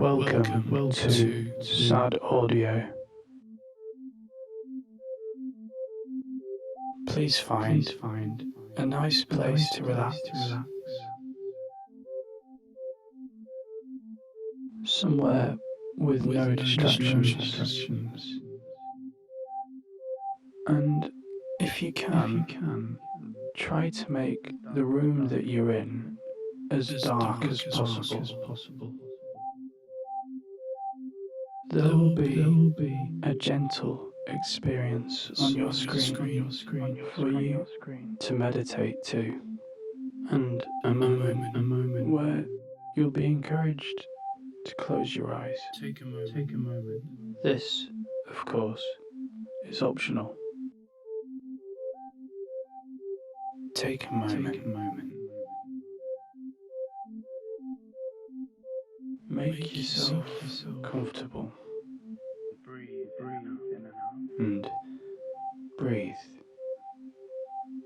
Welcome to Sad Audio. Please find a nice place to relax. Somewhere with no distractions. And if you can, try to make the room that you're in as dark as possible. There will be a gentle experience on your screen for you to meditate to, and a moment where you'll be encouraged to close your eyes. Take a moment. This, of course, is optional. Take a moment. Make yourself comfortable. And breathe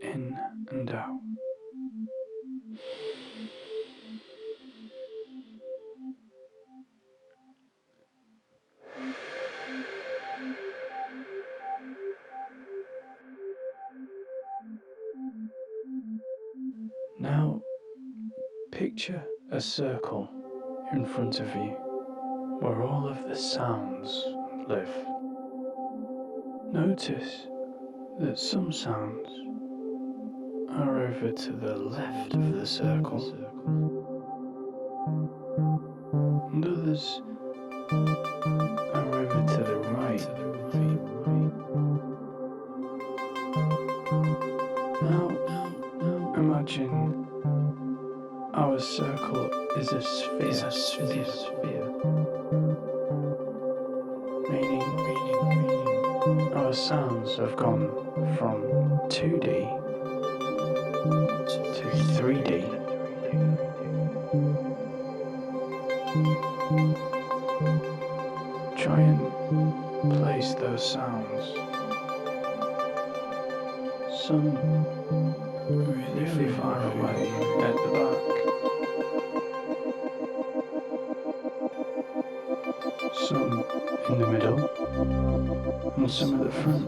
in and out. Now, picture a circle in front of you where all of the sounds live. Notice that some sounds are over to the left of the circle, and others are over to the right. Now imagine our circle is a sphere. Meaning our sounds have gone from 2D to 3D. Try and place those sounds. Some really far away at the back. Some in the middle. And some at the front.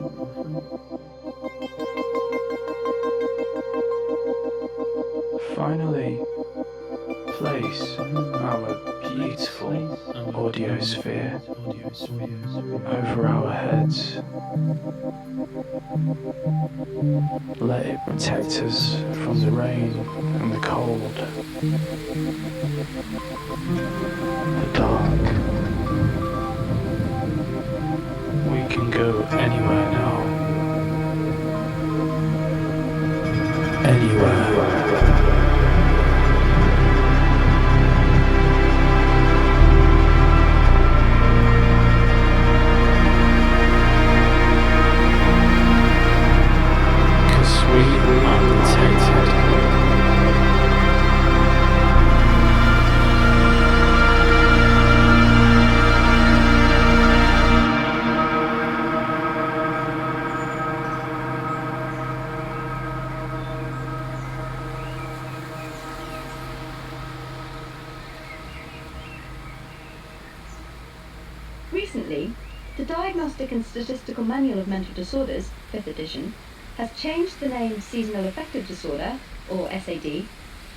Finally, place our beautiful audio sphere over our heads. Let it protect us from the rain and the cold, the dark. We can go anywhere now. Anywhere. Recently, the Diagnostic and Statistical Manual of Mental Disorders, 5th edition, has changed the name Seasonal Affective Disorder, or SAD,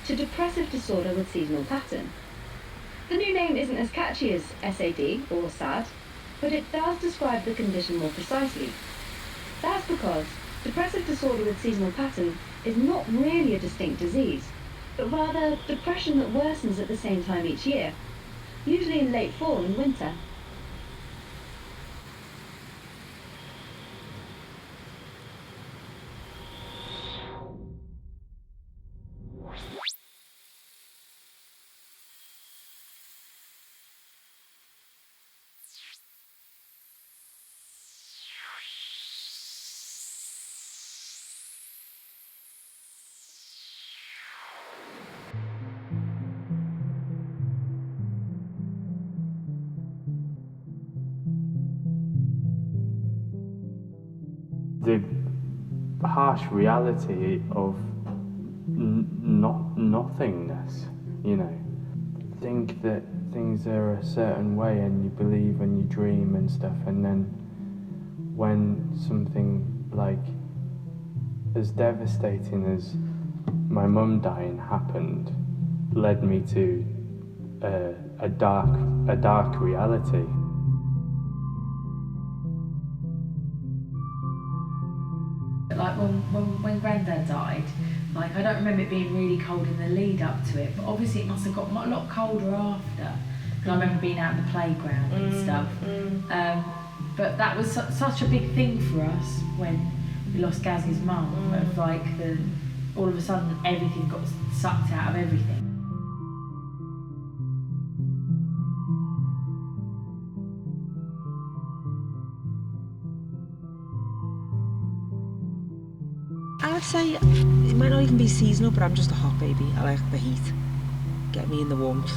to Depressive Disorder with Seasonal Pattern. The new name isn't as catchy as SAD, or SAD, but it does describe the condition more precisely. That's because Depressive Disorder with Seasonal Pattern is not really a distinct disease, but rather depression that worsens at the same time each year, usually in late fall and winter. The harsh reality of nothingness, think that things are a certain way and you believe and you dream and stuff, and then when something like as devastating as my mum dying happened, led me to a dark reality. Like when Granddad died, like I don't remember it being really cold in the lead up to it, but obviously it must have got a lot colder after. Because I remember being out in the playground and stuff. But that was such a big thing for us when we lost Gazzy's mum. Of like all of a sudden everything got sucked out of everything. I would say it might not even be seasonal, but I'm just a hot baby. I like the heat. Get me in the warmth.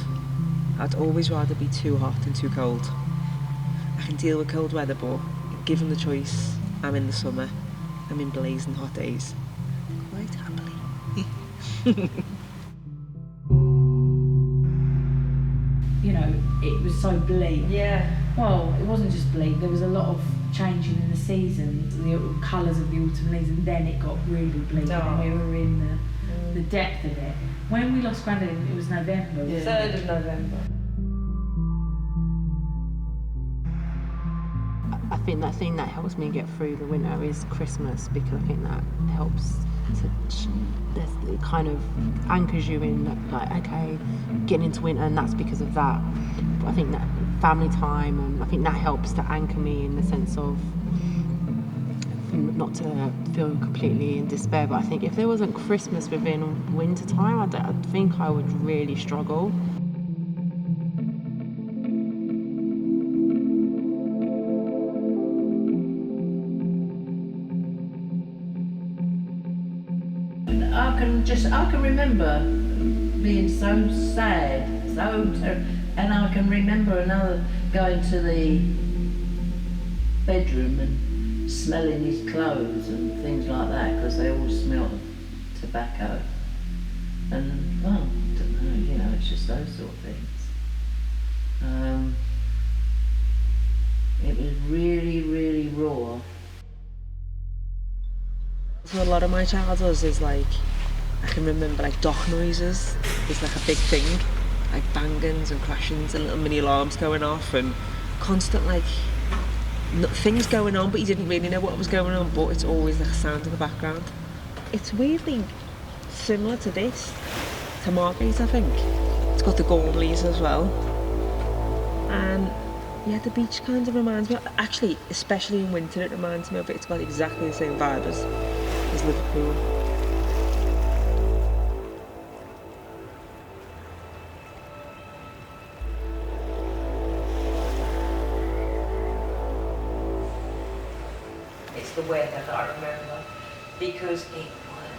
I'd always rather be too hot than too cold. I can deal with cold weather, but given the choice, I'm in the summer. I'm in blazing hot days. Quite happily. You know, it was so bleak. Yeah. Well, it wasn't just bleak, there was a lot of changing in the seasons, the colours of the autumn leaves, and then it got really bleak and we were in the depth of it. When we lost Grandad, it was November. 3rd of November. I think that thing that helps me get through the winter is Christmas, because I think that helps to, it kind of anchors you in, like, okay, getting into winter, and that's because of that. But I think that family time, and I think that helps to anchor me in the sense of not to feel completely in despair. But I think if there wasn't Christmas within winter time, I think I would really struggle. I can remember being so sad, and I can remember going to the bedroom and smelling his clothes and things like that, because they all smell of tobacco. And, well, I don't know, you know, it's just those sort of things. It was really, really raw. So a lot of my childhood is like, I can remember like dock noises is like a big thing, like bangings and crashings and little mini alarms going off and constant like things going on, but you didn't really know what was going on, but it's always like a sound in the background. It's weirdly similar to this, to Margate, I think. It's got the Gormleys as well. And yeah, the beach kind of reminds me, actually, especially in winter, it reminds me of it. It's got exactly the same vibe as Liverpool. It's the weather that I remember, because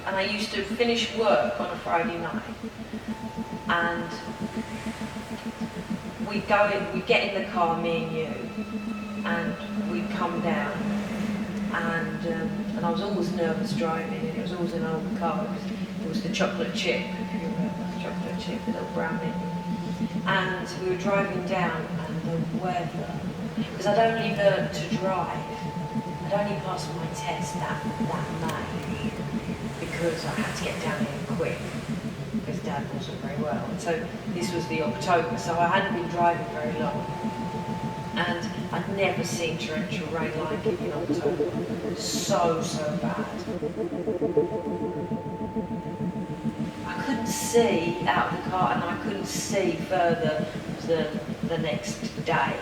and I used to finish work on a Friday night, and we'd get in the car, me and you, and we'd come down, and I was always nervous driving, and it was always an old car. It was the chocolate chip, if you remember, the chocolate chip, the little brown mini. And we were driving down, and the weather, because I'd only learned to drive. I'd only passed my test that May, because I had to get down here quick, because Dad wasn't very well. And so this was the October, so I hadn't been driving very long. And I'd never seen torrential rain like it in October. So bad. I couldn't see out of the car, and I couldn't see further the next day.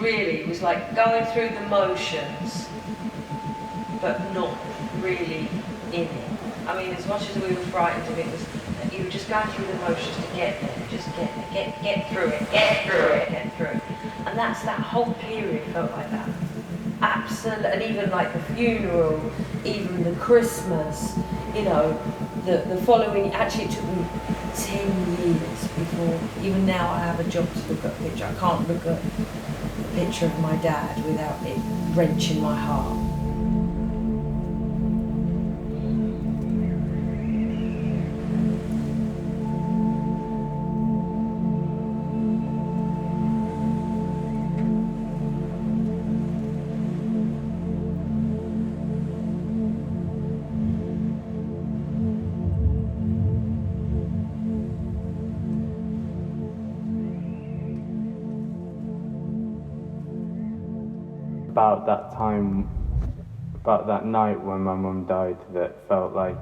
Really, it was like going through the motions, but not really in it. I mean, as much as we were frightened of it, was that you were just going through the motions to get there, just get through it. And that whole period felt like that. Absolutely, and even like the funeral, even the Christmas, you know, the following, actually it took me 10 years before, even now I have a job to look at a picture. I can't look at a picture of my dad without it wrenching my heart. about that time, about that night when my mum died, that felt like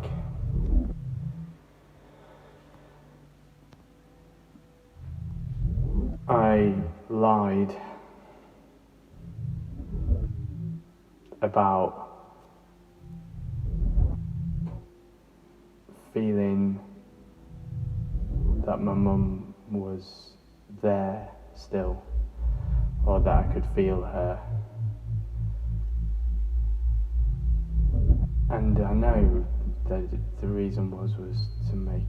I lied about feeling that my mum was there still, or that I could feel her. And I know that the reason was to make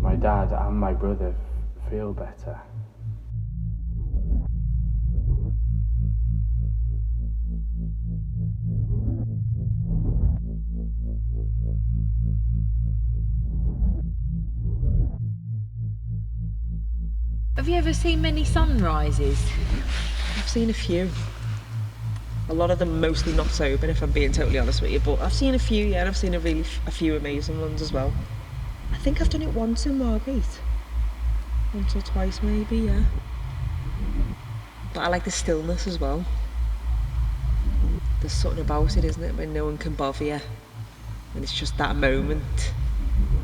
my dad and my brother feel better. Have you ever seen many sunrises? I've seen a few. A lot of them mostly not sober, if I'm being totally honest with you, but I've seen a few, yeah, and I've seen a few amazing ones as well. I think I've done it once in Margate. Once or twice maybe, yeah. But I like the stillness as well. There's something about it, isn't it, when no one can bother you, and it's just that moment,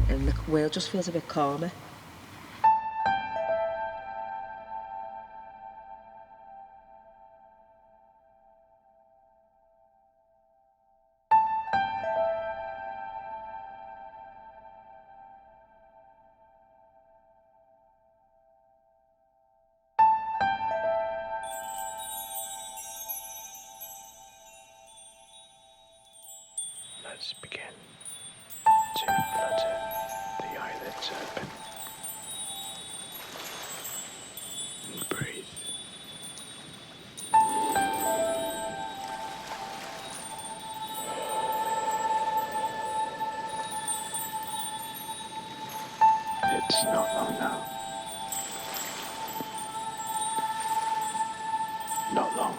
and the world just feels a bit calmer. Let's begin to flutter the eyelids open and breathe. It's not long now. Not long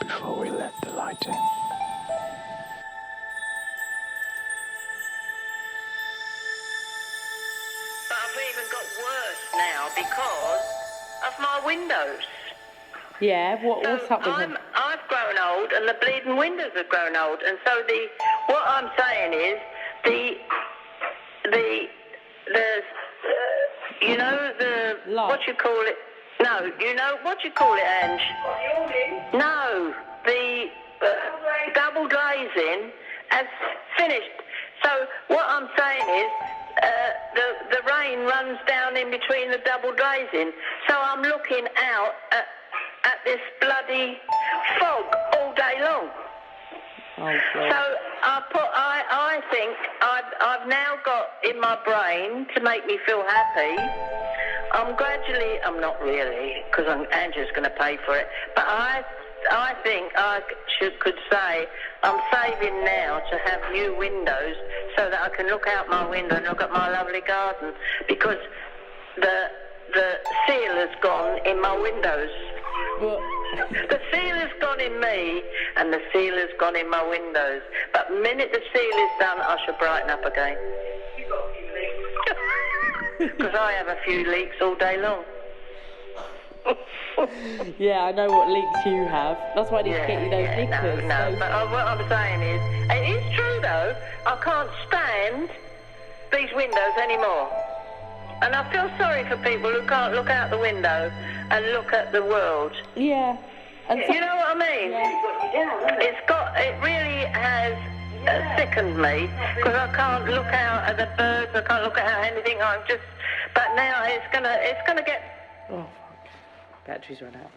before we let the light in. But I've even got worse now because of my windows. Yeah, what's up with them? I've grown old, and the bleeding windows have grown old, and so what I'm saying is you know the Light. what you call it? No, you know what you call it, Ange? No, the double glazing has finished. So what I'm saying is, the rain runs down in between the double glazing. So I'm looking out at this bloody fog all day long. Oh, God. So I think I've now got in my brain to make me feel happy. I'm not really, because Andrew's going to pay for it, but I think I could say I'm saving now to have new windows so that I can look out my window and look at my lovely garden, because the seal has gone in my windows. The seal has gone in me, and the seal has gone in my windows. But the minute the seal is done, I shall brighten up again. Because I have a few leaks all day long. Yeah, I know what leaks you have. That's why I need to get you those knickers. No, but what I'm saying is, it is true though, I can't stand these windows anymore. And I feel sorry for people who can't look out the window and look at the world. Yeah. And You know what I mean? Yeah. It really has sickened me, because I can't look out at the birds, I can't look at anything, but now it's gonna get... Oh, fuck. Batteries run out.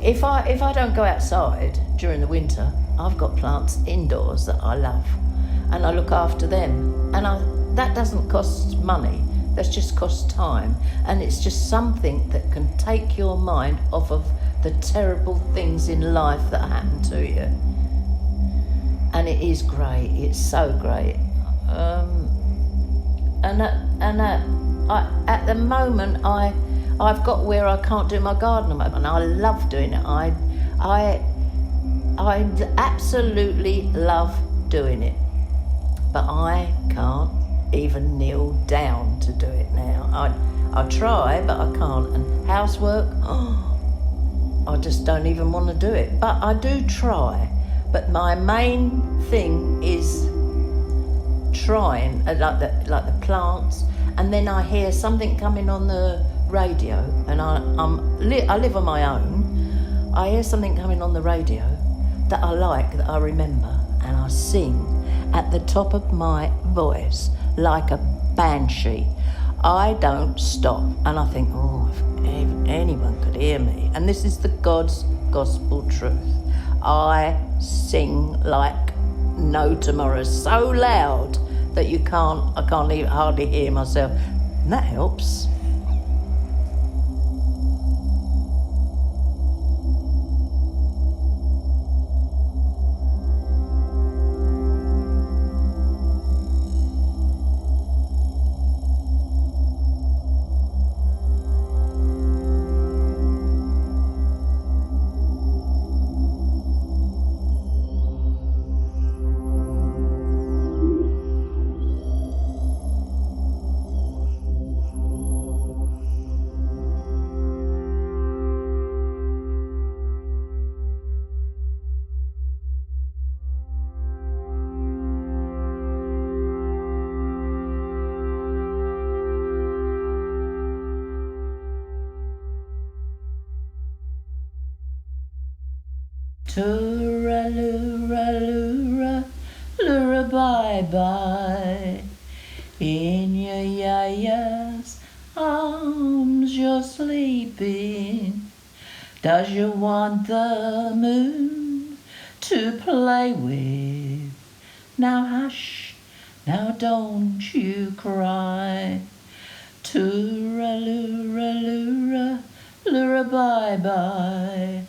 if I don't go outside during the winter, I've got plants indoors that I love, and I look after them, and that doesn't cost money. That just costs time, and it's just something that can take your mind off of the terrible things in life that happen to you. And it is great. It's so great. At the moment, I've got where I can't do my garden, and I love doing it. I absolutely love doing it, but I can't even kneel down to do it now. I try, but I can't. And housework, I just don't even want to do it. But I do try. But my main thing is trying, like the plants. And then I hear something coming on the radio, and I live on my own. I hear something coming on the radio that I like, that I remember, and I sing at the top of my voice like a banshee. I don't stop, and I think, if anyone could hear me, and this is the God's gospel truth, I sing like no tomorrow, so loud that I can't even hardly hear myself, and that helps. Toora-lura-lura, lura-bye-bye. In your yaya's arms you're sleeping. Does you want the moon to play with? Now hush, now don't you cry. Toora-lura-lura, lura-bye-bye.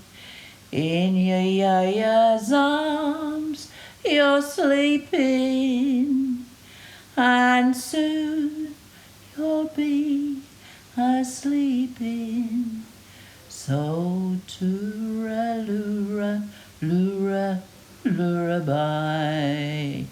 In your yaya's arms you're sleeping, and soon you'll be a-sleeping. So toora-lura, lura-bye.